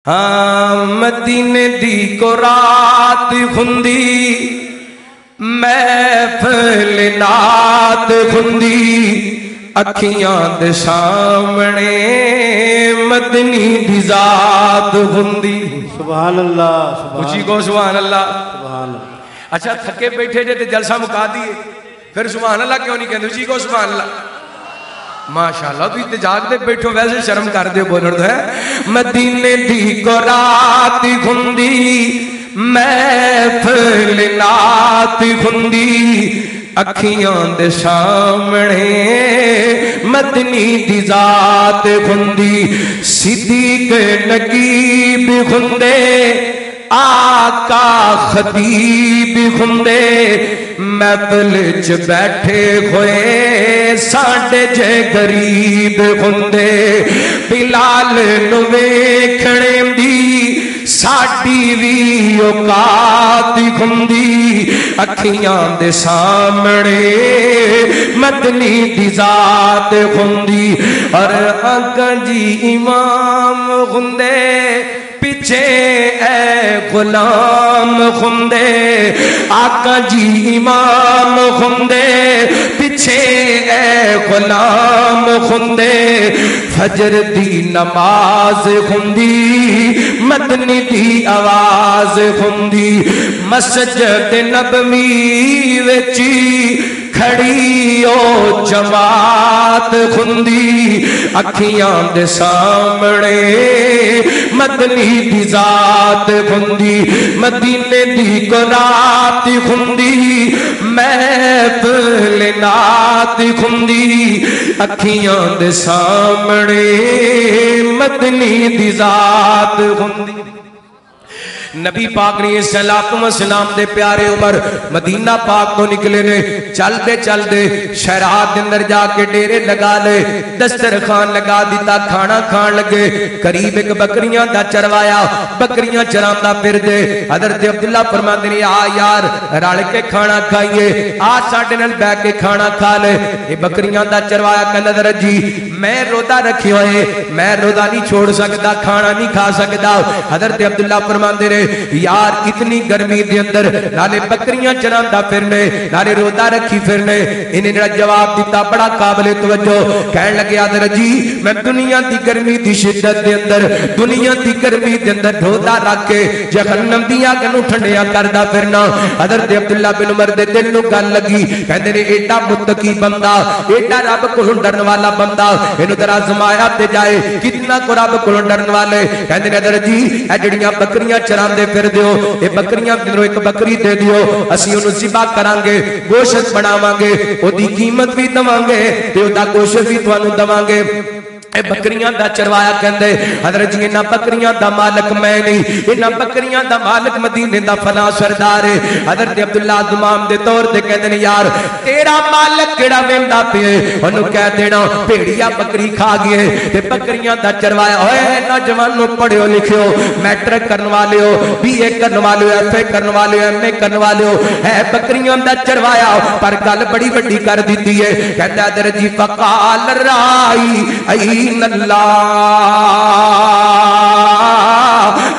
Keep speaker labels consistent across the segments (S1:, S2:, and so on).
S1: ہاں مدینے دی کو رات ہوندی محفل نات ہوندی اکھیاں دے سامنے مدنی دی ذات ہوندی.
S2: سبحان اللہ
S1: اچھی کو سبحان اللہ.
S2: سبحان اللہ.
S1: اچھا تھکے بیٹھے جے تے جلسہ مکا دیئے پھر سبحان اللہ کیوں نہیں کہتے؟ اچھی کو سبحان اللہ. ماشاءاللہ تو اتنے جاگ دے بیٹھو ویسے شرم کر دے بولن ہے. مدینے دی کو رات ہوندی محفل نات ہوندی اکھیاں دے سامنے مدنی دی ذات ہوندی. صدیق نگیب ہوندے آقا خطیب ہوندے محفل چ بیٹھے ہوئے ساڈے جے غریب ہوندے. بلال نو ویکھنے دی ساڈی وی اوقات ہوندی اکھیاں دے سامنے مدنی دی ذات ہوندی. اور آقا جی امام ہوندے پیچھے اے غلام ہوندے. آقا جی امام ہوندے پیچھے اے غلام ہوندے. فجر دی نماز ہوندی مدنی دی آواز ہوندی. مسجد نبوی وچی کھڑی او جماعت ہوندی اکھیاں دے سامنے مدنی دی ذات ہوندی. مدینے دی کو رات ہوندی محفل نات ہوندی اکھیاں دے سامنے مدنی دی ذات ہوندی. نبی پاک نے السلام دے پیارے عمر مدینہ پاک کو نکلے نے. چل دے شہرات دے اندر جا کے ڈیرے لگا لے دسترخوان لگا دیتا کھانا کھان لگے. قریب ایک بکریاں دا چروایا بکریاں چراندا پھر دے. حضرت عبداللہ فرماندے نے آ یار رل کے کھانا کھائیے آ ساڈے نال بیٹھ کے کھانا کھا لے. اے بکریاں دا چروایا کہندا حضرت جی میں روزہ رکھے ہوئے میں روزہ نہیں چھوڑ سکدا کھانا نہیں کھا سکدا. حضرت عبداللہ فرماندے نے یار اتنی گرمی دے اندر نالے بکریاں چراندا پھرنے نالے روزہ رکھی پھرنے. انہیں نے جواب دیتا بڑا قابل توجہ. کہنے لگے حضرت جی میں دنیا دی گرمی دی شدت دے اندر دنیا دی گرمی دے اندر روزہ رکھ کے جہنم دی اگ نوں ٹھنڈیا کردا پھرنا. حضرت عبداللہ بن عمر دے دل نوں گل لگی. کہندے نے ایڈا متقی بندہ ایڈا رب کولوں ڈرن والا بندہ اینوں ذرا آزمایا تے جائے کتنا کو رب کولوں ڈرن والے. کہندے نے حضرت جی اے جڑیاں بکریاں چراندے پھر دیو اے بکریاں دنوں ایک بکری دے دیو اسی انہوں ذبح کران گے گوشت بناواں گے او دی قیمت بھی دواں گے تے او دا گوشت بھی تانوں دواں گے. اے بکریاں دا چروایا کہندے حضرت جی انہاں بکریاں دا مالک میں نہیں انہاں بکریاں دا مالک مدینے دا فلاں سردار ہے. حضرت عبداللہ امام دے طور تے کہندے نے یار تیرا مالک کیڑا ویندا پئے اونوں کہہ دینا بھیڑیا بکری کھا گئے تے بکریاں دا چروایا اوئے نوجوانوں پڑھیو لکھیو میٹرک کرن والے ہو بی اے کرن والے ہو ایف اے کرن والے ہو ایم اے کرن والے ہو اے بکریاں دا چروایا پر گل بڑی بڑی کر دتی ہے. کہندا حضرت جی فقال رائی این اللہ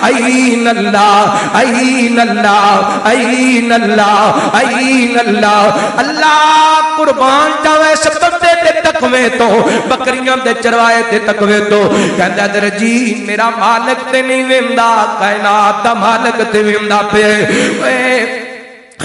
S1: این اللہ این اللہ این اللہ این اللہ. اللہ قربان جاوے سبب دے تقوی تو بکریاں دے چروائے دے تقوی تو. کہندا حضرت جی میرا مالک تے نہیں ویندا کائنات دا مالک تے ویندا پے.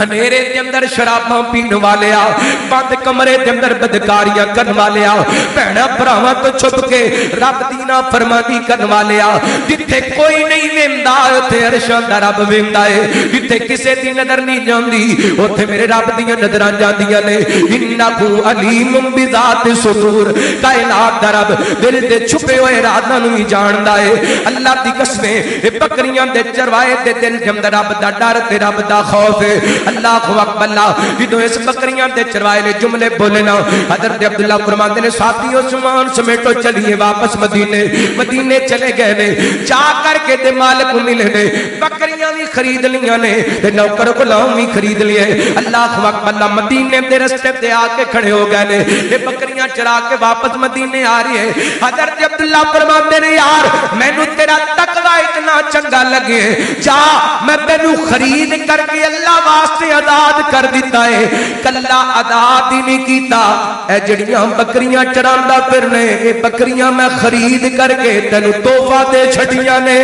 S1: اندھیرے دے اندر شراباں پین والے آ بند کمرے دے اندر بدکاریاں کرن والے آ بہنا بھراواں تو چھپ کے رب دی نافرمانی کرن والے آ. جتھے کوئی نہیں ویندا اوتھے عرشاں دا رب ویندا ہے. جتھے کسے دی نظر نہیں جاندی اوتھے میرے رب دیاں نظراں جاندیاں نے. انہ علیم بذات صدور کائنات دا رب دل دے چھپے ہوئے رازاں نوں ہی جاندا ہے. اللہ دی قسمیں اے بکریاں دے چروائے دے دل دے اندر رب دا ڈر تے رب دا خوف ہے. اللہ اکبر اللہ جدوں اس بکریاں دے چروائے نے جملے بولے نا حضرت عبداللہ فرماندے نے ساتھیوں سامان سمیٹو چلیے واپس مدینے نے مدینے چلے گئے نے جا کر کے تے مالک کو ملے نے بکریاں بھی خرید لیاں نے تے نوکر غلام بھی خرید لیے اللہ اکبر مدینے دے رستے تے آ کے کھڑے ہو گئے نے یہ بکریاں چرا کے واپس مدینے آ رہی ہے حضرت عبداللہ فرماتے نے یار مینوں تیرا تقوی اتنا چنگا لگے جا میں تینوں خرید کر کے اللہ واسطے آزاد کر دیتا ہے کلا آزاد ہی نہیں کیتا اے جڑیاں بکریاں چراندا پھرنے اے بکریاں میں خرید کر کے تینوں تحفہ دے چھڈیاں نے